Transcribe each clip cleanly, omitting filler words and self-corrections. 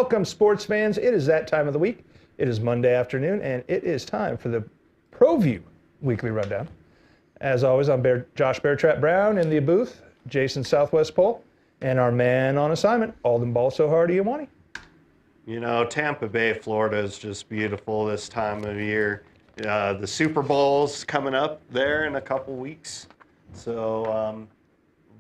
Welcome, sports fans. It is that time of the week. It is Monday afternoon, and it is time for the ProView Weekly Rundown. As always, I'm Josh Beartrap Brown in the booth, Jason Southwest Pole, and our man on assignment, Alden Balso-Hardy-Iwani. You know, Tampa Bay, Florida is just beautiful this time of year. The Super Bowl's coming up there in a couple weeks, so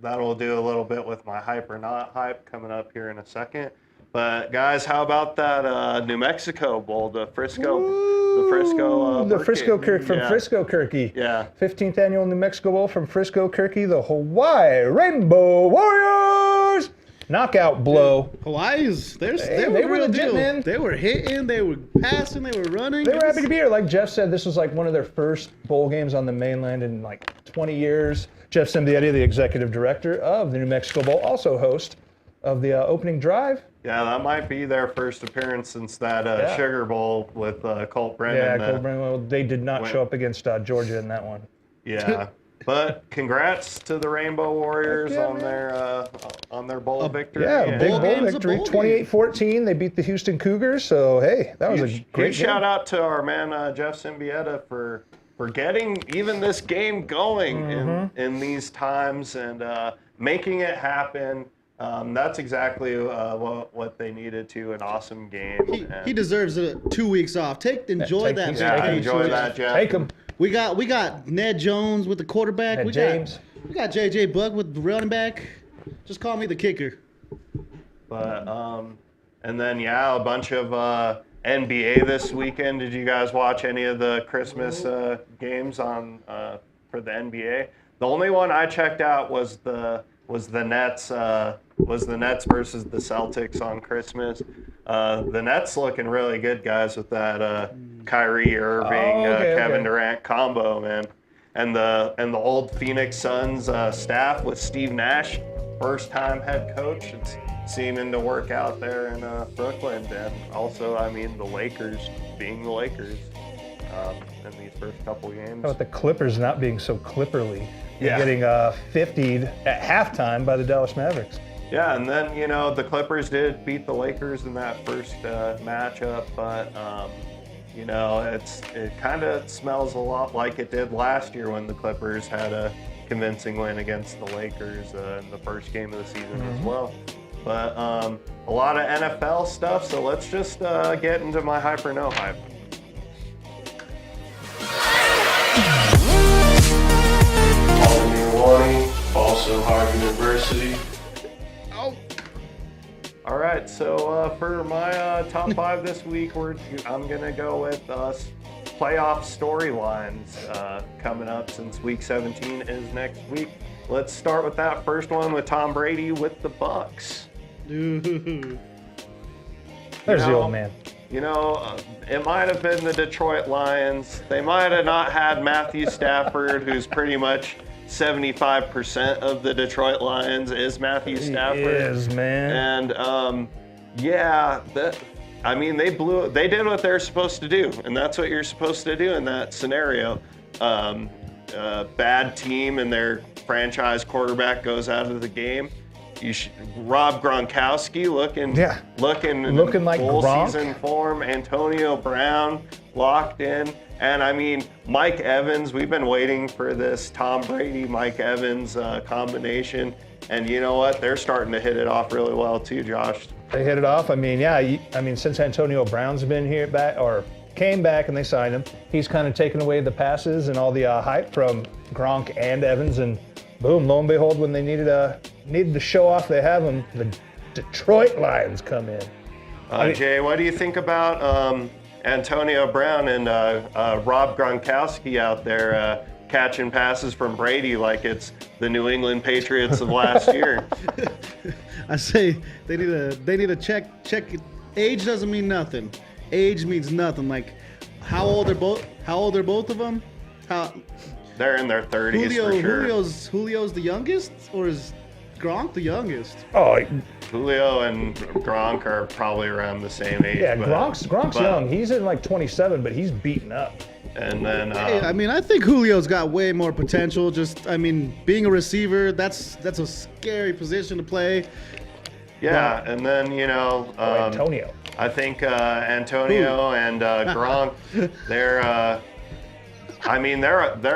that'll do a little bit with my hype or not hype coming up here in a second. But guys, how about that New Mexico Bowl, the Frisco Kirk from Frisco Kirky. Yeah. 15th annual New Mexico Bowl from Frisco Kirky, the Hawaii Rainbow Warriors. Knockout blow. Hawaii's, they were legit, man. They were hitting, they were passing, they were running. They were happy to be here. Like Jeff said, this was like one of their first bowl games on the mainland in like 20 years. Jeff Simbietti, the executive director of the New Mexico Bowl, also host of the opening drive. Yeah, that might be their first appearance since that Sugar Bowl with Colt Brennan. Yeah, Colt Brennan. Well, they did not show up against Georgia in that one. Yeah. But congrats to the Rainbow Warriors on their bowl victory. Yeah, big bowl victory. 28-14. They beat the Houston Cougars. So, hey, that was a great game. Shout out to our man Jeff Simbietti for getting even this game going in these times and making it happen. That's exactly what they needed to. An awesome game. He deserves 2 weeks off. Enjoy that. Yeah, enjoy that, Jeff. Take him. We got Ned Jones with the quarterback. We got JJ Buck with the running back. Just call me the kicker. But and then a bunch of NBA this weekend. Did you guys watch any of the Christmas games on for the NBA? The only one I checked out was the Nets versus the Celtics on Christmas. The Nets looking really good, guys, with that Kyrie Irving, Kevin Durant combo, man. And the old Phoenix Suns staff with Steve Nash, first-time head coach. It's seeming to work out there in Brooklyn. And also, I mean, the Lakers being the Lakers in these first couple games. How about the Clippers not being so Clipperly? Yeah. Getting 50'd at halftime by the Dallas Mavericks. Yeah, and then, the Clippers did beat the Lakers in that first matchup, but, it kind of smells a lot like it did last year when the Clippers had a convincing win against the Lakers in the first game of the season as well. But a lot of NFL stuff, so let's just get into my hype or no hype. Also Harvard University. All right, so for my top 5 this week, I'm gonna go with playoff storylines coming up since Week 17 is next week. Let's start with that first one with Tom Brady with the Bucks. There's the old man. It might have been the Detroit Lions. They might have not had Matthew Stafford, who's pretty much 75% of the Detroit Lions is Matthew Stafford. He is, man. And they did what they're supposed to do, and that's what you're supposed to do in that scenario. Bad team and their franchise quarterback goes out of the game. Rob Gronkowski looking like full Gronk. Season form. Antonio Brown locked in. And Mike Evans, we've been waiting for this Tom Brady, Mike Evans combination. And you know what? They're starting to hit it off really well too, Josh. They hit it off. Since Antonio Brown's been here came back and they signed him, he's kind of taken away the passes and all the hype from Gronk and Evans. And boom, lo and behold, when they needed to show off they have him, the Detroit Lions come in. Jay, what do you think about Antonio Brown and Rob Gronkowski out there catching passes from Brady like it's the New England Patriots of last year? I say they need to check it. Age doesn't mean nothing. Age means nothing. Like how old are both of them? They're in their 30s for sure. Julio's the youngest, or is Gronk the youngest? Oh, Julio and Gronk are probably around the same age. Yeah, Gronk's young. He's in like 27, but he's beaten up. And then I think Julio's got way more potential. Being a receiver, that's a scary position to play. Yeah, and then Antonio. I think Antonio and Gronk, they're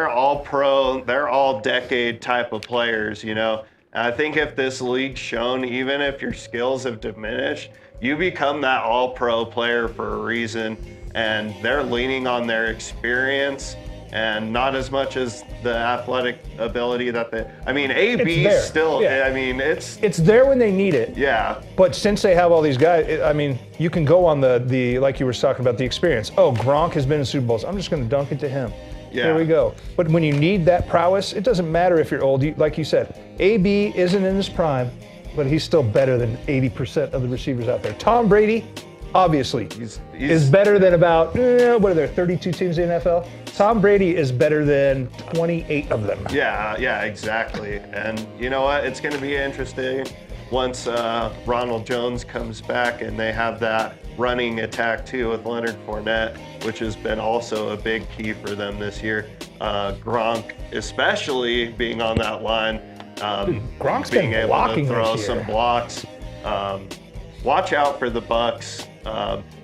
all pro, they're all decade type of players, And I think if this league's shown, even if your skills have diminished, you become that all pro player for a reason, and they're leaning on their experience and not as much as the athletic ability that AB still, yeah. It's there when they need it. Yeah. But since they have all these guys, you can go on the like you were talking about, the experience. Oh, Gronk has been in Super Bowls. I'm just going to dunk it to him. Yeah. Here we go. But when you need that prowess, it doesn't matter if you're old. Like you said, AB isn't in his prime, but he's still better than 80% of the receivers out there. Tom Brady, obviously, is better than about, what are there, 32 teams in the NFL? Tom Brady is better than 28 of them. Yeah, exactly. And you know what? It's going to be interesting once Ronald Jones comes back and they have that running attack too with Leonard Fournette, which has been also a big key for them this year. Gronk, especially being on that line, Gronk's being been able blocking to throw this year. some blocks. Watch out for the Bucks.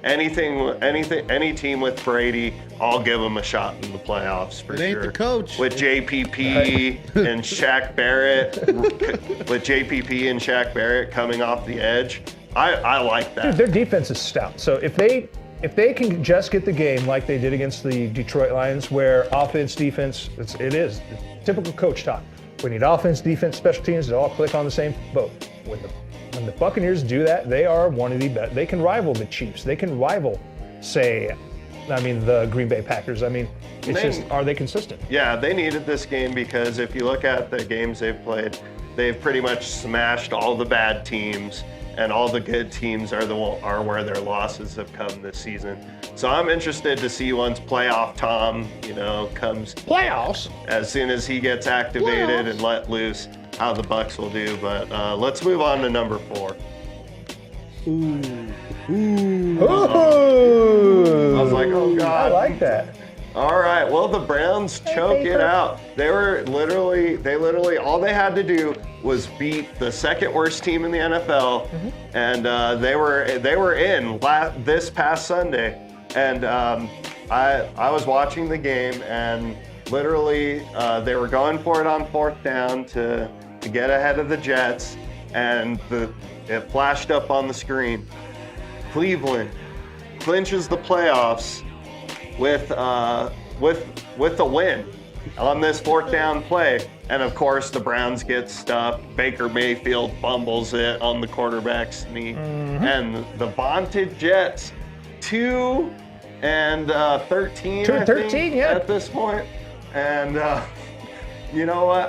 Any team with Brady, I'll give them a shot in the playoffs for It sure. ain't the coach. With JPP and Shaq Barrett, coming off the edge, I like that. Dude, their defense is stout. So if they can just get the game like they did against the Detroit Lions, where offense, defense, it's typical coach talk. We need offense, defense, special teams to all click on the same boat. When the Buccaneers do that, they are one of the best. They can rival the Chiefs. They can rival, the Green Bay Packers. Are they consistent? Yeah, they needed this game because if you look at the games they've played, they've pretty much smashed all the bad teams, and all the good teams are where their losses have come this season. So I'm interested to see once playoff Tom, comes Playoffs? as soon as he gets activated and let loose, how the Bucks will do. But let's move on to number 4. Ooh. I was like, oh God. I like that. All right, well, the Browns choke it out. They literally, all they had to do was beat the second worst team in the NFL, and they were in this past Sunday. And I was watching the game, and literally they were going for it on 4th down to get ahead of the Jets, and it flashed up on the screen. Cleveland clinches the playoffs with a win on this 4th down play. And of course the Browns get stuffed. Baker Mayfield fumbles it on the quarterback's knee. And the vaunted Jets 2-13 at this point. And you know what?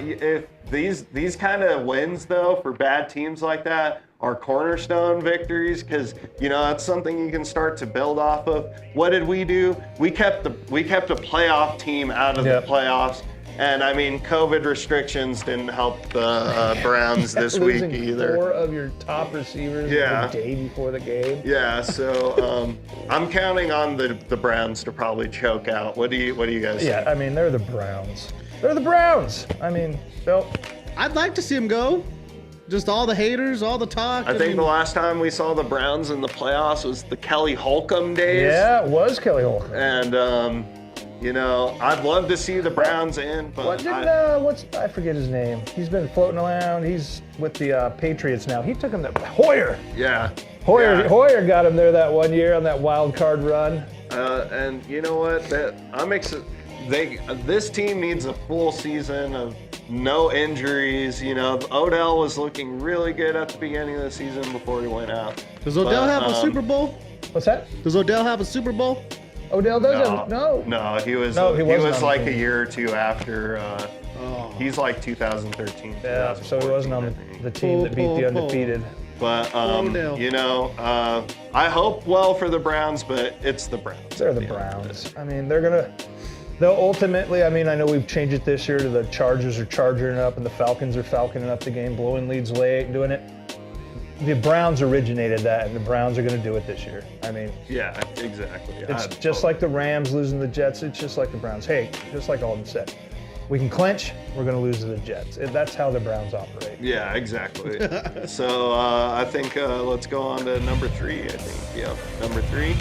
If these kind of wins though for bad teams like that are cornerstone victories, because that's something you can start to build off of. What did we do? We kept a playoff team out of the playoffs, and COVID restrictions didn't help the Browns this week either. 4 of your top receivers the day before the game. Yeah, so I'm counting on the Browns to probably choke out. What do you guys think? Yeah, they're the Browns. They're the Browns. I'd like to see them go. Just all the haters, all the talk. I think the last time we saw the Browns in the playoffs was the Kelly Holcomb days. Yeah, it was Kelly Holcomb. And, I'd love to see the Browns in, but I forget his name. He's been floating around. He's with the Patriots now. He took him to Hoyer. Yeah. Hoyer got him there that one year on that wild card run. And you know what? This team needs a full season of no injuries. Odell was looking really good at the beginning of the season before he went out. Does Odell have a Super Bowl? What's that? Does Odell have a Super Bowl? Odell does have no. No, he was like a year or two after. He's like 2013. Yeah, so he wasn't on the team that beat the undefeated. But I hope well for the Browns, but it's the Browns. They're the Browns. They'll ultimately, I know we've changed it this year to the Chargers are charging up and the Falcons are falconing up the game, blowing leads late, doing it. The Browns originated that, and the Browns are going to do it this year. Yeah, exactly. It's just like the Rams losing the Jets. It's just like the Browns. Hey, just like Alden said, we can clinch, we're going to lose to the Jets. That's how the Browns operate. Yeah, exactly. So I think let's go on to number 3, I think. Yeah, number 3.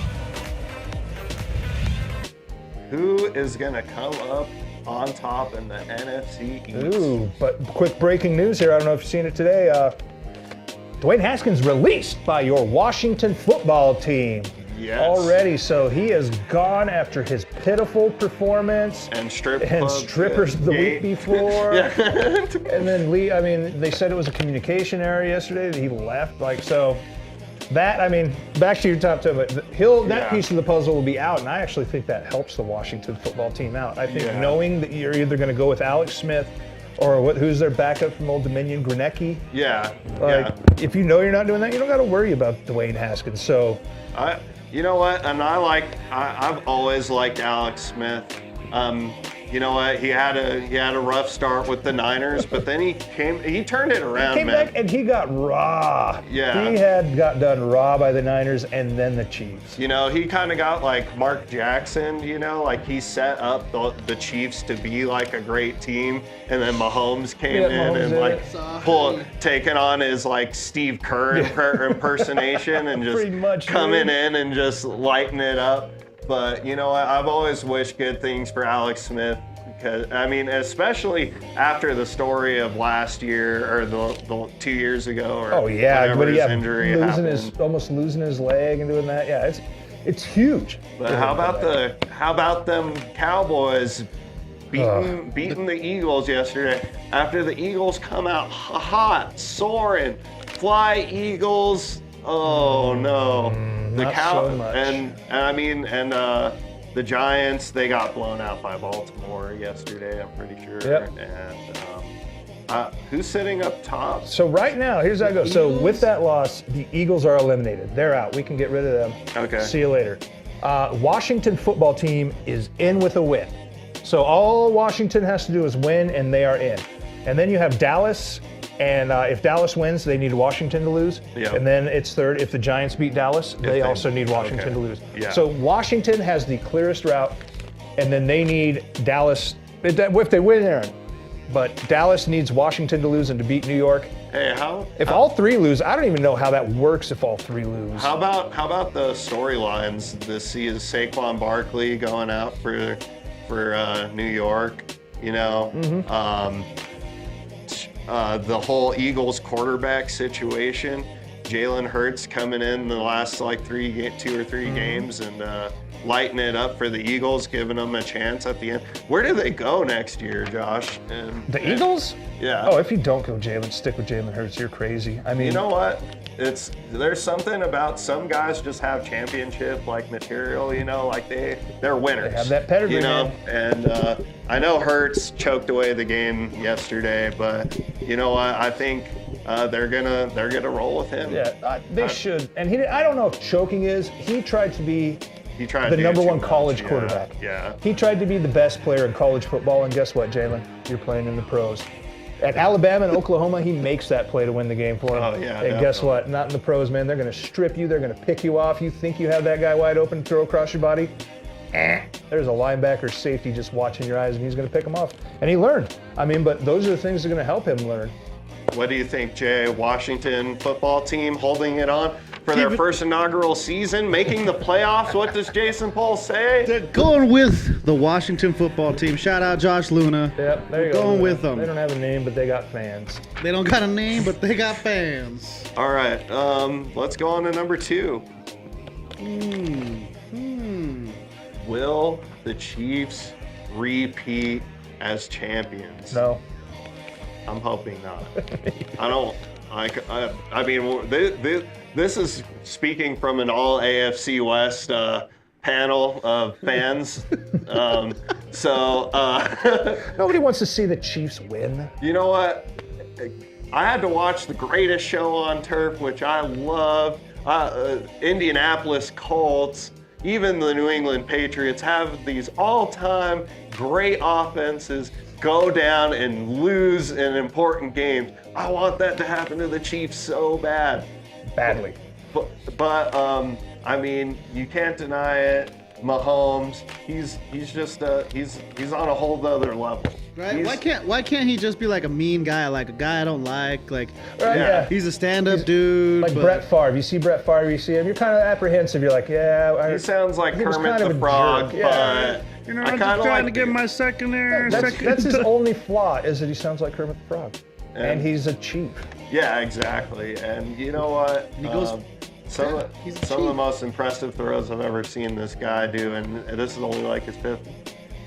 Who is going to come up on top in the NFC East? Ooh, but quick breaking news here. I don't know if you've seen it today. Dwayne Haskins released by your Washington football team. Yes. Already, so he is gone after his pitiful performance And strippers the week before. Yeah. And then they said it was a communication error yesterday that he left. Back to your top 10, but that piece of the puzzle will be out, and I actually think that helps the Washington football team out. I think knowing that you're either going to go with Alex Smith or who's their backup from Old Dominion, Gronecki. Yeah. If you know you're not doing that, you don't got to worry about Dwayne Haskins. So, you know what? And I've always liked Alex Smith. You know what? He had a rough start with the Niners, but then he turned it around. He came back and he got raw. Yeah. He had got done raw by the Niners and then the Chiefs. You know, he kind of got like Mark Jackson, he set up the Chiefs to be like a great team, and then Mahomes came taking on his like Steve Kerr impersonation and just coming in and just lighting it up. But you know what? I've always wished good things for Alex Smith because especially after the story of last year or the 2 years ago or whenever his injury happened. Almost losing his leg and doing that. Yeah, it's huge. But how about them Cowboys beating the Eagles yesterday after the Eagles come out hot, soaring, fly Eagles. Oh no. So much. The Giants, they got blown out by Baltimore yesterday, I'm pretty sure. Yep. And who's sitting up top? So right now, here's how it goes. So with that loss, the Eagles are eliminated. They're out. We can get rid of them. Okay. See you later. Washington football team is in with a win. So all Washington has to do is win, and they are in. And then you have Dallas. And if Dallas wins, they need Washington to lose. Yep. And then it's third. If the Giants beat Dallas, they also need Washington to lose. Yeah. So Washington has the clearest route, and then they need Dallas. If they win, Aaron. But Dallas needs Washington to lose and to beat New York. Hey, If all three lose, I don't even know how that works if all three lose. How about the storylines this season? Saquon Barkley going out for New York, the whole Eagles quarterback situation. Jalen Hurts coming in the last 2 or 3 games and lighting it up for the Eagles, giving them a chance at the end. Where do they go next year, Josh? The Eagles? Yeah. Oh, if you don't go stick with Jalen Hurts, you're crazy. I mean, you know what? There's something about some guys just have championship material, they're winners. They have that pedigree, man. And I know Hurts choked away the game yesterday, but you know what? I think they're gonna roll with him. Yeah, they should. And I don't know if choking is. He tried to be the number one college quarterback. Yeah. He tried to be the best player in college football, and guess what, Jalen? You're playing in the pros. At Alabama and Oklahoma, he makes that play to win the game for him. Oh, yeah, and guess what? Not in the pros, man. They're going to strip you. They're going to pick you off. You think you have that guy wide open, throw across your body. There's a linebacker safety just watching your eyes, and he's going to pick him off. And he learned. But those are the things that are going to help him learn. What do you think, Jay? Washington football team holding it on for their first inaugural season, making the playoffs. What does Jason Paul say? They're going with the Washington football team. Shout out Josh Luna. Yep, there you go. Going with them. They don't have a name, but they got fans. They don't got a name, but they got fans. All right, let's go on to number 2. Will the Chiefs repeat as champions? No. I'm hoping not. This is speaking from an all AFC West panel of fans. Nobody wants to see the Chiefs win. You know what? I had to watch the greatest show on turf, which I love. Indianapolis Colts, even the New England Patriots have these all-time great offenses go down and lose in important games. I want that to happen to the Chiefs so badly. But you can't deny it. Mahomes, he's on a whole other level. Right? Why can't he just be like a mean guy, like a guy I don't like? Like, Yeah. he's a stand-up dude. Like but Brett Favre. You see Brett Favre, you see him, you're kind of apprehensive. You're like, yeah. He sounds like he was Kermit kind of the a Frog, jerk. Yeah. but You know, I I'm kind just of trying like to get my second there. That's his only flaw is that he sounds like Kermit the Frog, and he's a chief. Yeah, exactly. And you know what? He goes. Some of he's a the chief. most impressive throws I've ever seen this guy do, and this is only like his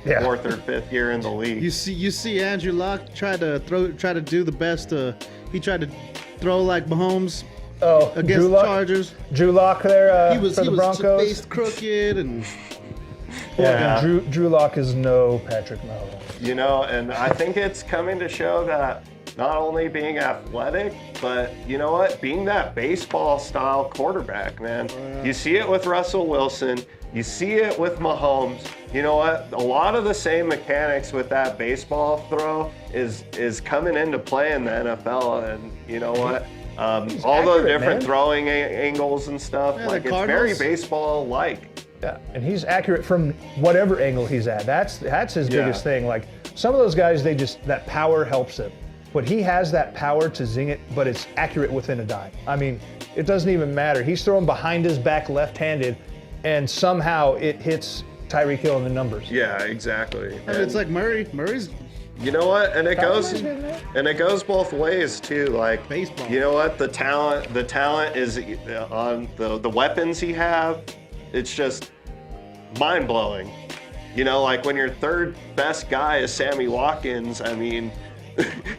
Yeah. fourth or fifth year in the league. You see Andrew Luck try to do the best. He tried to throw like Mahomes Oh, against the Chargers. Drew Lock there He was for the Broncos. faced crooked and. Yeah, Drew Lock is no Patrick Mahomes. You know, and I think it's coming to show that not only being athletic, but you know what, being that baseball style quarterback, man. You see it with Russell Wilson. You see it with Mahomes. You know what? A lot of the same mechanics with that baseball throw is coming into play in the NFL, and you know what? All the accurate, different man. throwing angles and stuff, Yeah, like the it's very Cardinals. baseball-like. Yeah, and he's accurate from whatever angle he's at. That's his biggest thing. Like some of those guys, that power helps him. But he has that power to zing it, but it's accurate within a dime. I mean, it doesn't even matter. He's throwing behind his back left-handed, and somehow it hits Tyreek Hill in the numbers. Yeah, exactly. I mean, it's like Murray. Murray's You know what? And it goes Murray's getting there. and it goes both ways too. Like Baseball. You know what? The talent is on the weapons he have. It's just mind blowing. You know, like when your third best guy is Sammy Watkins, I mean,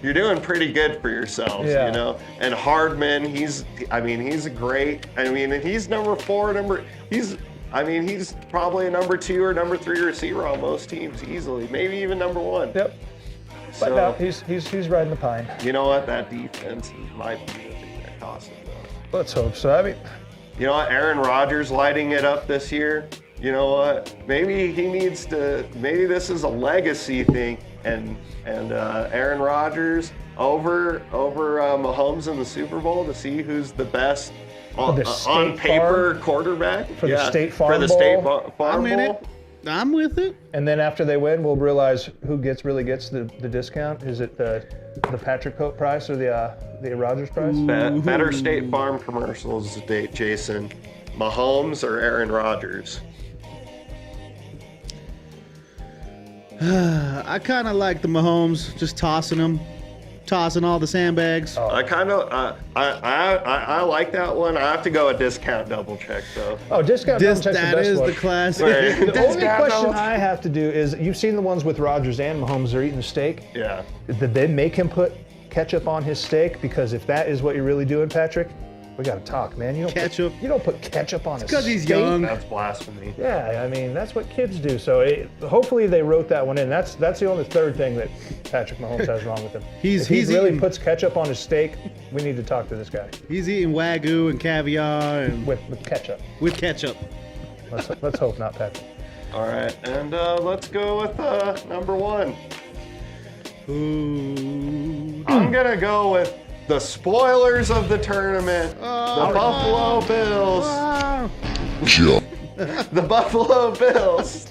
you're doing pretty good for yourselves, Yeah. you know. And Hardman, he's great. I mean, and he's number 4, he's probably a number 2 or number 3 receiver on most teams easily, maybe even number 1. Yep. But So, no, he's riding the pine. you know what? That defense might be the thing that cost him, though. Let's hope so. I mean, You know what? Aaron Rodgers lighting it up this year. You know what? Maybe he needs to. Maybe this is a legacy thing, and Aaron Rodgers over Mahomes in the Super Bowl to see who's the best on the State on paper Farm- quarterback for the State Farm for the Bowl? State Farm I'm in Bowl. it. I'm with it. and then after they win, we'll realize who really gets the discount. Is it the Patrick Hope price or the Rodgers price? Better State Farm commercials, Jason. Mahomes or Aaron Rodgers? I kind of like the Mahomes, just tossing all the sandbags. I kind of I like that one. I have to go a discount double check though. Oh, discount double check's the That best is one. the classic. Right. The only Discount question double- I have to do is, you've seen the ones with Rodgers and Mahomes. They're eating the steak. Yeah. Did they make him put ketchup on his steak? Because if that is what you're really doing, Patrick, we got to talk, man. You don't put ketchup on a steak. Because he's young. That's blasphemy. Yeah, I mean, that's what kids do. So hopefully they wrote that one in. That's the only third thing that Patrick Mahomes has wrong with him. He's if he really eating- puts ketchup on his steak, we need to talk to this guy He's eating Wagyu and caviar and with ketchup. with ketchup. Let's hope not, Patrick. All right, and let's go with number 1. Ooh. I'm gonna go with the spoilers of the tournament, the Buffalo Bills. Ah. The Buffalo Bills.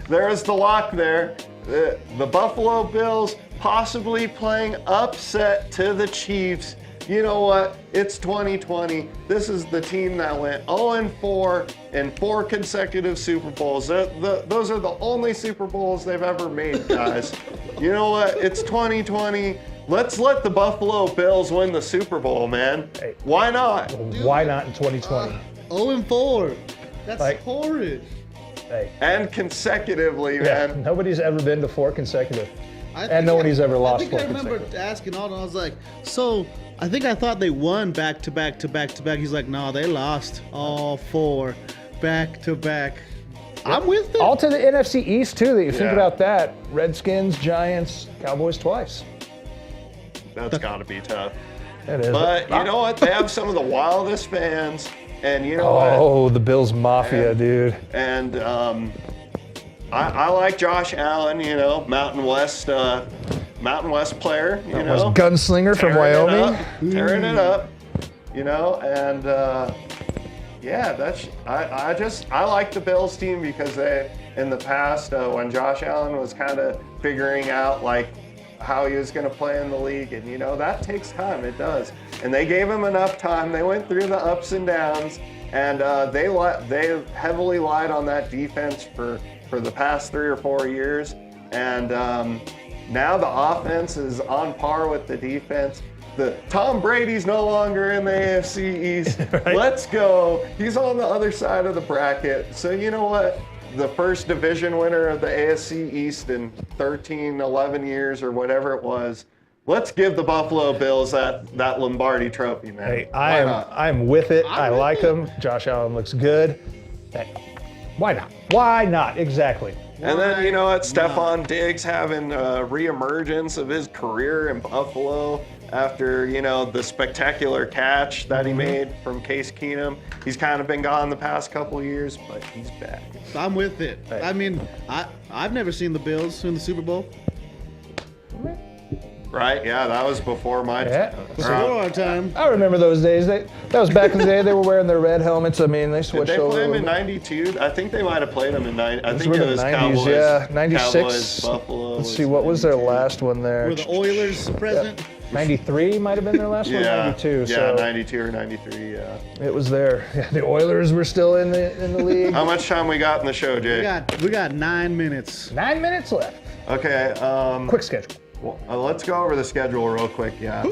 There's the lock there. The Buffalo Bills possibly playing upset to the Chiefs. You know what? It's 2020. This is the team that went 0-4 in 4 consecutive Super Bowls. Those are the only Super Bowls they've ever made, guys. You know what? It's 2020. Let's let the Buffalo Bills win the Super Bowl, man. Hey. Why not? Why not in 2020? 0-4. That's Like- horrid. Hey, And consecutively, yeah, man. nobody's ever been to 4 consecutive. I And nobody's ever lost I think I 4 remember consecutive. asking Alden, I was like, so I thought they won back to back to back to back. He's like, no, they lost all 4 back to back. I'm with it. All to the NFC East, too, that you think Yeah. about that. Redskins, Giants, Cowboys twice. That's got to be tough. It is. But you know what? They have some of the wildest fans, and you know what? Oh, the Bills Mafia, dude. And I like Josh Allen. You know, Mountain West player. You Was know, gunslinger from Wyoming. tearing it up. You know, and yeah, I like the Bills team because in the past when Josh Allen was kind of figuring out like how he was going to play in the league. And, you know, that takes time. It does. And they gave him enough time. They went through the ups and downs, and they heavily relied on that defense for the past 3 or 4 years. And now the offense is on par with the defense. Tom Brady's no longer in the AFC East. Right. Let's go. He's on the other side of the bracket. So you know what? The first division winner of the AFC East in 13, 11 years or whatever it was. Let's give the Buffalo Bills that Lombardi trophy, man. Hey, Why not? I'm with it. I with like it. him. Josh Allen looks good. Hey, why not? Why not? Exactly. And then, you know what? Stephon Diggs having a reemergence of his career in Buffalo after, you know, the spectacular catch that he made from Case Keenum. He's kind of been gone the past couple of years, but he's back. I'm with it. Hey. I mean, I've never seen the Bills in the Super Bowl. Right? Yeah, that was before my Yeah. time. Before our time. I remember those days. That was back in the day. They were wearing their red helmets. I mean, they Did switched they over. play a him in little bit. '92? I think they might have played him in '90. I Those think were it the was 90s, Cowboys. yeah. 96. Cowboys, Buffalo. Let's see, what was their last one there? Were the Oilers present? 93 might have been their last one. Yeah, 92. yeah, So 92 or 93. Yeah. it was there. Yeah, the Oilers were still in the league. How much time we got in the show, Jay? We got 9 minutes. 9 minutes left. Okay. Quick schedule. Well, let's go over the schedule real quick. Yeah.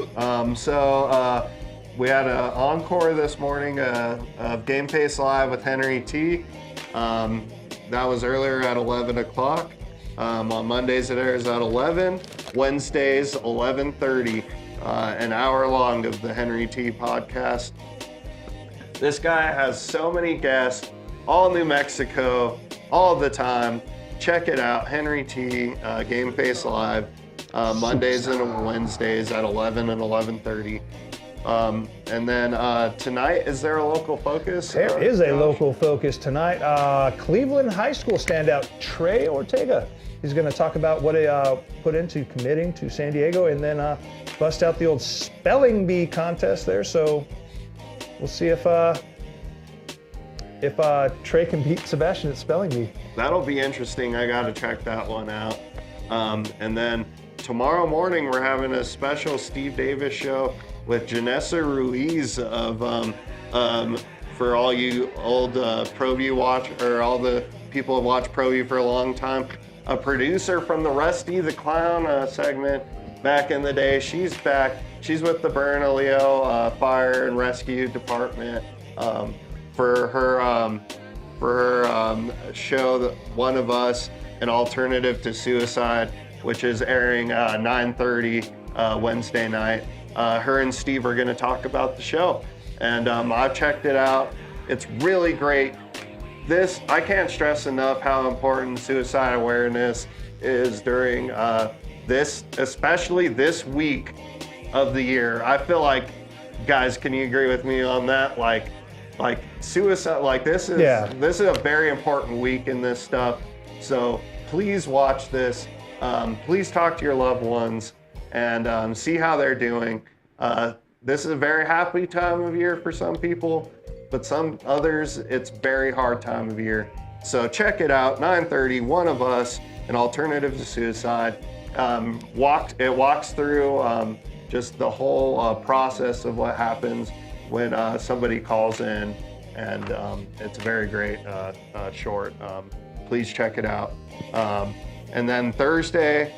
So we had an encore this morning of Game Face Live with Henry T. That was earlier at 11 o'clock. On Mondays it airs at 11. Wednesdays 11:30. An hour long of the Henry T podcast. This guy has so many guests, all New Mexico, all the time. Check it out, Henry T. Game Face Live. Mondays and Wednesdays at 11 and 11:30. And then tonight, is there a local focus? There is a Josh? local focus tonight. Cleveland High School standout Trey Ortega. He's going to talk about what he put into committing to San Diego, and then bust out the old spelling bee contest there. So we'll see if Trey can beat Sebastian at spelling bee. That'll be interesting. I got to check that one out. And then tomorrow morning, we're having a special Steve Davis show with Janessa Ruiz for all you old ProView watch, or all the people who watch ProView for a long time. A producer from the Rusty the Clown segment back in the day. She's back. She's with the Bernalillo Fire and Rescue Department for her show, One of Us, an alternative to suicide, which is airing 9:30 Wednesday night. Her and Steve are going to talk about the show, and I've checked it out. It's really great. I can't stress enough how important suicide awareness is during this, especially this week of the year. I feel like, guys, can you agree with me on that? Like suicide, like this is a very important week in this stuff. So please watch this. Please talk to your loved ones and see how they're doing. This is a very happy time of year for some people, but some others, it's very hard time of year. So check it out, 9:30, One of Us, an alternative to suicide. It walks through just the whole process of what happens when somebody calls in, and it's a very great short. Please check it out. And then Thursday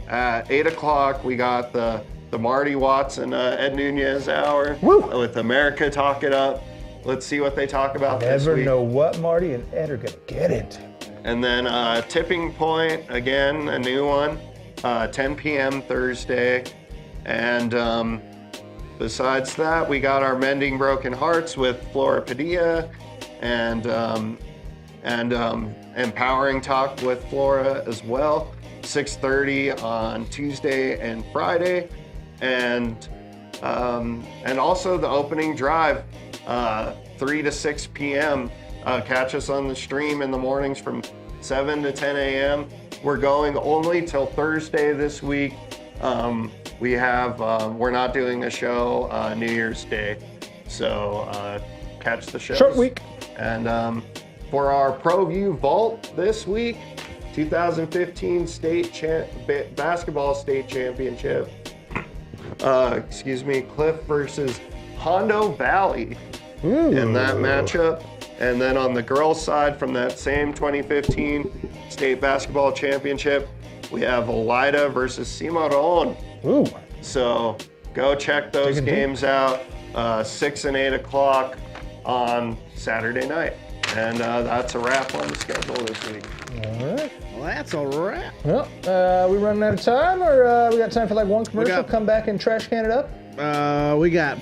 at 8 o'clock, we got the Marty Watts and Ed Nunez hour. Woo! With America Talk It Up. Let's see what they talk about this Never week. know what Marty and Ed are going to get into. And then Tipping Point, again, a new one, 10 p.m. Thursday. And besides that, we got our Mending Broken Hearts with Flora Padilla, and Empowering Talk with Flora as well, 6:30 on Tuesday and Friday. And also the opening drive, 3 to 6 p.m. Catch us on the stream in the mornings from 7 to 10 a.m. We're going only till Thursday this week. We're not doing a show New Year's Day, so catch the show. Short week. And for our ProView Vault this week, 2015 basketball state championship. Cliff versus Hondo Valley in that matchup. And then on the girls' side from that same 2015 state basketball championship, we have Elida versus Cimarron. Ooh. So go check those games out, 6 and 8 o'clock on Saturday night. And that's a wrap on the schedule this week. All right. Well, that's a wrap. Well, we running out of time, or we got time for like one commercial? Come back and trash can it up? We got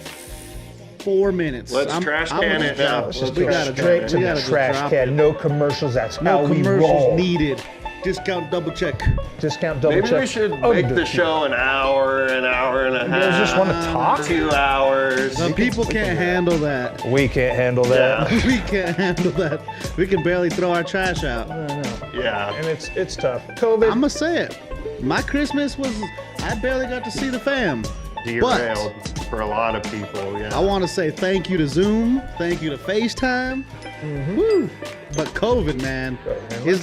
4 minutes. Let's trash can it now. We got to straight to the trash can. No commercials. That's how we roll. No commercials needed. Discount double check. Discount double check. Maybe we should make the show an hour and a half. You guys just want to talk? 2 hours. Some people can't handle that. We can't handle that. Yeah. We can't handle that. We can barely throw our trash out. I know. Yeah. And it's tough. COVID. I'm going to say it. My Christmas was, I barely got to see the fam. Derailed for a lot of people, yeah. I want to say thank you to Zoom. Thank you to FaceTime. Woo. But COVID, man.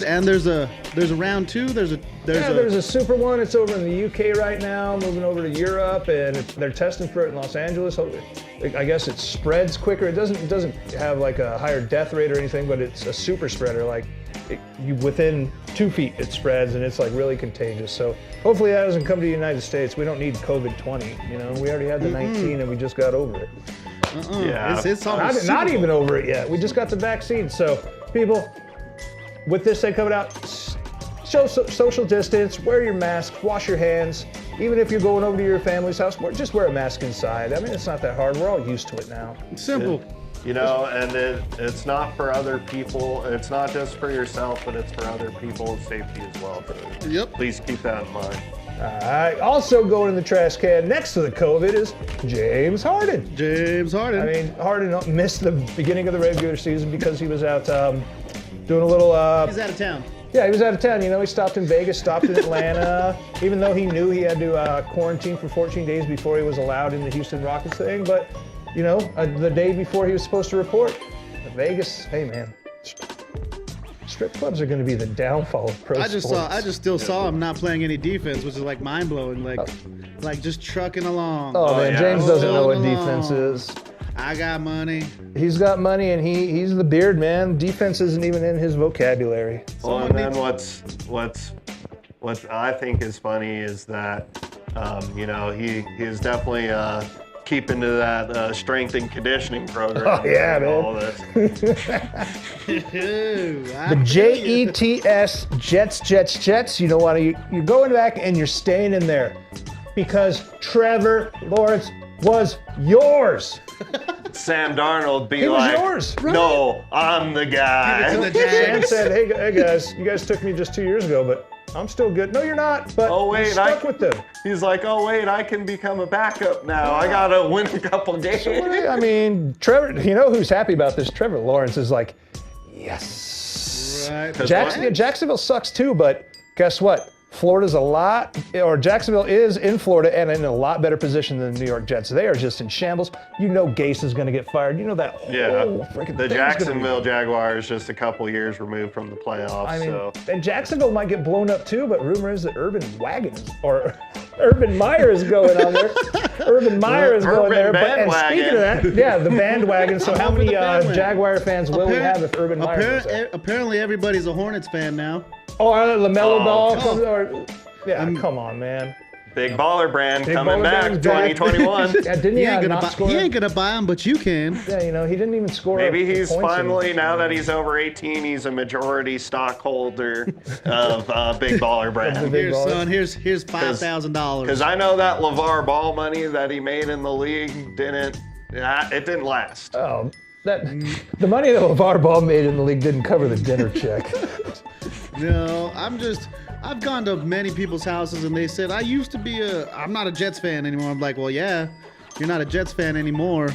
And there's a round 2. There's a super one. It's over in the UK right now, moving over to Europe, and they're testing for it in Los Angeles. I guess it spreads quicker. It doesn't have like a higher death rate or anything, but it's a super spreader. Like within 2 feet it spreads, and it's like really contagious. So hopefully that doesn't come to the United States. We don't need COVID-20. You know, we already had the 19 and we just got over it. Yeah. It's Not even over it yet. We just got the vaccine. So people, with this thing coming out, show social distance, wear your mask, wash your hands. Even if you're going over to your family's house, just wear a mask inside. I mean, it's not that hard. We're all used to it now. It's simple. You know, and it's not for other people. It's not just for yourself, but it's for other people's safety as well. So Yep. please keep that in mind. All right. Also going in the trash can next to the COVID is James Harden. James Harden. I mean, Harden missed the beginning of the regular season because he was out doing a little. He's out of town. Yeah, he was out of town. You know, he stopped in Vegas, stopped in Atlanta, even though he knew he had to quarantine for 14 days before he was allowed in the Houston Rockets thing. But, you know, the day before he was supposed to report, Vegas, hey, man, strip clubs are going to be the downfall of pro sports. I just still saw him not playing any defense, which is like mind blowing. Like just trucking along. Oh, man, yeah. James doesn't know what Trucking defense along. is. I got money. He's got money, and he's the beard man. Defense isn't even in his vocabulary. Well, and then what I think is funny is that, you know, he is definitely keeping to that strength and conditioning program. Oh, yeah, and man. all this. The JETS, Jets. You know what? You're going back and you're staying in there because Trevor Lawrence was yours. Sam Darnold be He was like, yours. no, I'm the guy. Give it to the Sam Jags. said, hey guys, you guys took me just 2 years ago, but I'm still good. No, you're not. But Oh, wait, you stuck with them. He's like, oh wait, I can become a backup now. I gotta win a couple games. I mean, Trevor, you know who's happy about this? Trevor Lawrence is like, yes. Right. Jacksonville sucks too, but guess what? Jacksonville is in Florida and in a lot better position than the New York Jets. They are just in shambles. You know Gase is going to get fired. You know that whole freaking The thing's Jacksonville Jaguars just a couple years removed from the playoffs. I mean, so and Jacksonville might get blown up too, but rumor is that Urban Meyer is going on there. Urban Meyer is going there. And speaking of that, yeah, the bandwagon. So how many Jaguar fans will we have if Urban Meyer goes there? Apparently everybody's a Hornets fan now. Oh, LaMelo Ball come comes. Come on, man. Big Baller Brand Big coming Baller back, Brand's back. 2021. Yeah, didn't He ain't not score? he ain't gonna buy them, but you can. Yeah, you know, he didn't even score. Maybe he's points finally, now that he's over 18, he's a majority stockholder of Big Baller Brand. Big Here, baller. son. Here's $5,000. Because I know that LeVar Ball money that he made in the league didn't last. Oh, the money that LeVar Ball made in the league didn't cover the dinner check. No, I've gone to many people's houses and they said, I'm not a Jets fan anymore. I'm like, well, yeah, you're not a Jets fan anymore.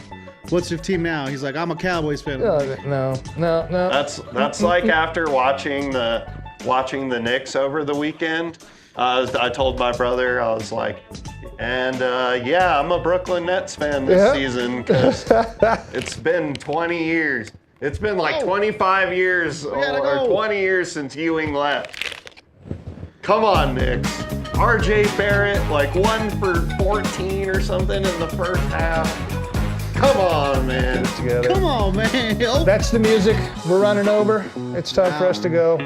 What's your team now? He's like, I'm a Cowboys fan. No. That's like after watching the Knicks over the weekend. I told my brother, I was like, and yeah, I'm a Brooklyn Nets fan this season because it's been 20 years. It's been like 25 years or gotta go. 20 years since Ewing left. Come on, Knicks. RJ Barrett, like 1 for 14 or something in the first half. Come on, man. Together. Come on, man. Oh. That's the music. We're running over. It's time for us to go.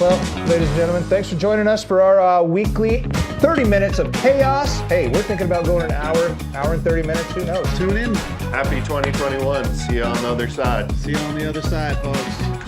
Well, ladies and gentlemen, thanks for joining us for our weekly 30 minutes of chaos. Hey, we're thinking about going an hour and 30 minutes. Who knows? Tune in. Happy 2021. See you on the other side. See you on the other side, folks.